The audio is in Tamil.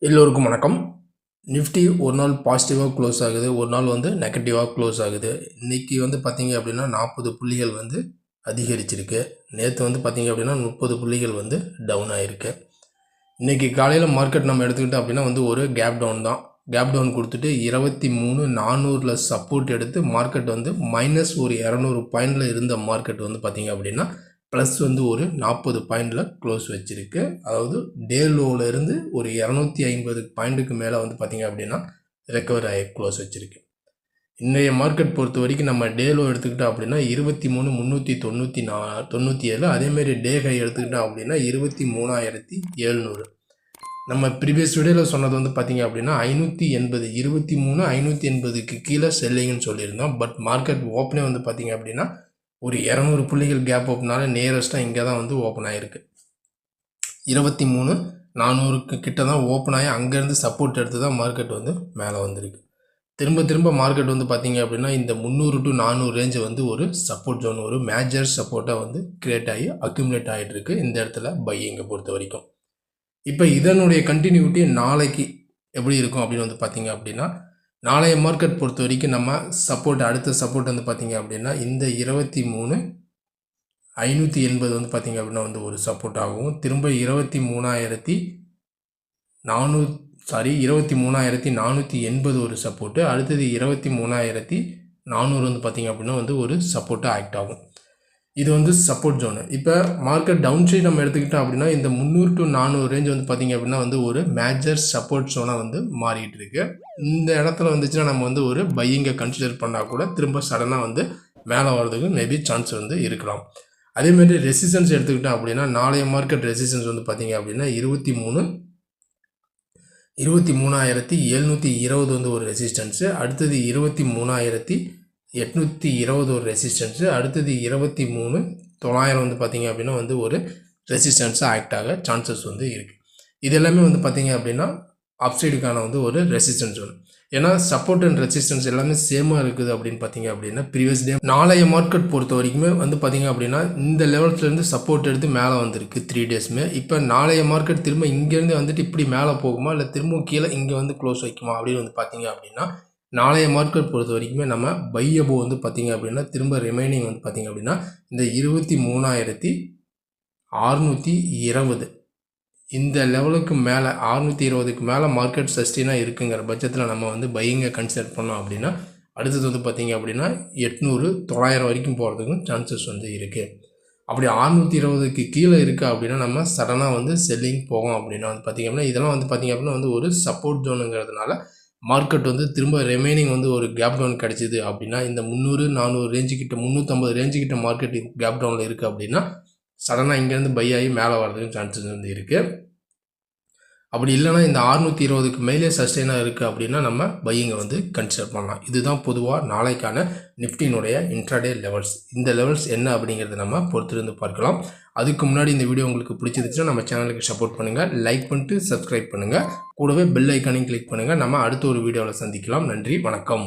எல்லோருக்கும் வணக்கம். நிஃப்டி ஒரு நாள் பாசிட்டிவாக க்ளோஸ் ஆகுது, ஒரு நாள் வந்து நெகட்டிவாக க்ளோஸ் ஆகுது. இன்றைக்கி வந்து பார்த்திங்க அப்படின்னா 40 புள்ளிகள் வந்து அதிகரிச்சிருக்கு. நேற்று வந்து பார்த்திங்க அப்படின்னா 30 புள்ளிகள் வந்து டவுன் ஆகிருக்கு. இன்றைக்கி காலையில் மார்க்கெட் நம்ம எடுத்துக்கிட்டோம் அப்படின்னா வந்து ஒரு கேப் டவுன் தான். கேப் டவுன் கொடுத்துட்டு 23,400 சப்போர்ட் எடுத்து மார்க்கெட் வந்து மைனஸ் ஒரு 200 பாயிண்டில் இருந்த மார்க்கெட் வந்து பார்த்திங்க அப்படின்னா ப்ளஸ் வந்து ஒரு 40 பாயிண்டில் க்ளோஸ் வச்சுருக்கு. அதாவது டே லோவிலேருந்து ஒரு 250 பாயிண்ட்டுக்கு மேலே வந்து பார்த்திங்க அப்படின்னா ரெக்கவர் ஆகி க்ளோஸ் வச்சுருக்கு. இன்றைய மார்க்கெட் பொறுத்த வரைக்கும் நம்ம டே லோ எடுத்துக்கிட்டோம் அப்படின்னா 23,397. அதேமாரி டே ஹை எடுத்துக்கிட்டோம் அப்படின்னா 23,700. நம்ம ப்ரீவியஸ் வீடியோவில் சொன்னது வந்து பார்த்திங்க அப்படின்னா 580, 23,580க்கு கீழே செல்லிங்கன்னு சொல்லியிருந்தோம். பட் மார்க்கெட் ஓப்பனே வந்து பார்த்திங்க அப்படின்னா ஒரு 200 புள்ளிகள் கேப் ஓப்பனால நியரஸ்ட்டாக இங்கே தான் வந்து ஓப்பன் ஆகிருக்கு. 23,400க்கு கிட்ட தான் ஓப்பன் ஆகி அங்கேருந்து சப்போர்ட் எடுத்து தான் மார்க்கெட் வந்து மேலே வந்திருக்கு. திரும்ப மார்க்கெட் வந்து பார்த்திங்க அப்படின்னா இந்த 300 to 400 ரேஞ்சை வந்து ஒரு சப்போர்ட் ஜோன், ஒரு மேஜர் சப்போர்ட்டாக வந்து கிரியேட் ஆகி அக்யூமுலேட் ஆகிட்டு இருக்கு இந்த இடத்துல பையிங்கை பொறுத்த வரைக்கும். இப்போ இதனுடைய கண்டினியூட்டி நாளைக்கு எப்படி இருக்கும் அப்படின்னு வந்து பார்த்திங்க அப்படின்னா, நாளைய மார்க்கெட் பொறுத்த வரைக்கும் நம்ம சப்போர்ட், அடுத்த சப்போர்ட் வந்து பார்த்திங்க அப்படின்னா இந்த 23,580 வந்து பார்த்திங்க அப்படின்னா வந்து ஒரு சப்போர்ட் ஆகும். திரும்ப 23,480 ஒரு சப்போர்ட்டு, அடுத்தது 23,400 வந்து பார்த்திங்க அப்படின்னா வந்து ஒரு சப்போர்ட்டாக ஆக்ட் ஆகும். இது வந்து சப்போர்ட் ஜோனு. இப்போ மார்க்கெட் டவுன் சைட் நம்ம எடுத்துக்கிட்டோம் அப்படின்னா இந்த 300 to 400 ரேஞ்ச் வந்து பார்த்திங்க அப்படின்னா வந்து ஒரு மேஜர் சப்போர்ட் ஜோனாக வந்து மாறிட்டு இருக்கு. இந்த இடத்துல வந்துச்சுன்னா நம்ம வந்து ஒரு பையிங்கை கன்சிடர் பண்ணால் கூட திரும்ப சடனாக வந்து மேலே வர்றதுக்கு மேபி சான்ஸ் வந்து இருக்கலாம். அதேமாதிரி ரெசிஸ்டன்ஸ் எடுத்துக்கிட்டோம் அப்படின்னா நாளைய மார்க்கெட் ரெசிஸ்டன்ஸ் வந்து பார்த்திங்க அப்படின்னா 23,720 வந்து ஒரு ரெசிஸ்டன்ஸு, அடுத்தது 23,820 ஒரு ரெசிஸ்டன்ஸு, அடுத்தது 23,900 வந்து பார்த்திங்க அப்படின்னா வந்து ஒரு ரெசிஸ்டன்ஸாக ஆக்ட் ஆக சான்சஸ் வந்து இருக்குது. இது எல்லாமே வந்து பார்த்திங்க அப்படின்னா அப்சைடுக்கான வந்து ஒரு ரெசிஸ்டன்ஸ் ஒன்று. ஏன்னா சப்போர்ட் அண்ட் ரெசிஸ்டன்ஸ் எல்லாமே சேமாக இருக்குது அப்படின்னு பார்த்திங்க அப்படின்னா ப்ரீவியஸ் டே நாளைய மார்க்கெட் பொறுத்த வரைக்குமே வந்து பார்த்திங்க அப்படின்னா இந்த லெவல்ஸ்லேருந்து சப்போர்ட் எடுத்து மேலே வந்திருக்கு 3 டேஸுமே. இப்போ நாளைய மார்க்கெட் திரும்ப இங்கேருந்து வந்துட்டு இப்படி மேலே போகுமா இல்லை திரும்ப கீழே இங்கே வந்து க்ளோஸ் வைக்குமா அப்படின்னு வந்து பார்த்திங்க அப்படின்னா நாளைய மார்க்கெட் பொறுத்த வரைக்குமே நம்ம பை அபோ வந்து பார்த்திங்க அப்படின்னா திரும்ப ரிமைனிங் வந்து பார்த்திங்க அப்படின்னா இந்த 23,620 இந்த லெவலுக்கு மேலே 620க்கு மேலே மார்க்கெட் சஸ்டெயினாக இருக்குங்கிற பட்சத்தில் நம்ம வந்து பையிங்கை கன்சிடர் பண்ணோம் அப்படின்னா அடுத்தது வந்து பார்த்திங்க அப்படின்னா 800, 900 வரைக்கும் போகிறதுக்கும் சான்சஸ் வந்து இருக்குது. அப்படி 620க்கு கீழே இருக்குது அப்படின்னா நம்ம சடனாக வந்து செல்லிங் போகும் அப்படின்னா வந்து பார்த்திங்க அப்படின்னா இதெல்லாம் வந்து பார்த்திங்க அப்படின்னா வந்து ஒரு சப்போர்ட் ஜோனுங்கிறதுனால மார்க்கெட் வந்து திரும்ப ரிமைனிங் வந்து ஒரு கேப் டவுன் கிடச்சிது அப்படின்னா இந்த 300, 400 ரேஞ்சுக்கிட்ட 350 ரேஞ்சுக்கிட்ட மார்க்கெட் கேப் டவுனில் இருக்குது அப்படின்னா சடனாக இங்கேருந்து பை ஆகி மேலே வர்றதுக்கு சான்சஸ் வந்து இருக்குது. அப்படி இல்லைனா இந்த 620க்கு மேலே சஸ்டெயினாக இருக்குது அப்படின்னா நம்ம பையிங்கை வந்து கன்சிடர் பண்ணலாம். இதுதான் பொதுவாக நாளைக்கான நிஃப்டினுடைய இன்ட்ராடே லெவல்ஸ். இந்த லெவல்ஸ் என்ன அப்படிங்கிறத நம்ம பொறுத்திருந்து பார்க்கலாம். அதுக்கு முன்னாடி இந்த வீடியோ உங்களுக்கு பிடிச்சிருந்துச்சுன்னா நம்ம சேனலுக்கு சப்போர்ட் பண்ணுங்கள், லைக் பண்ணிட்டு சப்ஸ்கிரைப் பண்ணுங்கள், கூடவே பெல் ஐக்கானையும் கிளிக் பண்ணுங்கள். நம்ம அடுத்த ஒரு வீடியோவில் சந்திக்கலாம். நன்றி, வணக்கம்.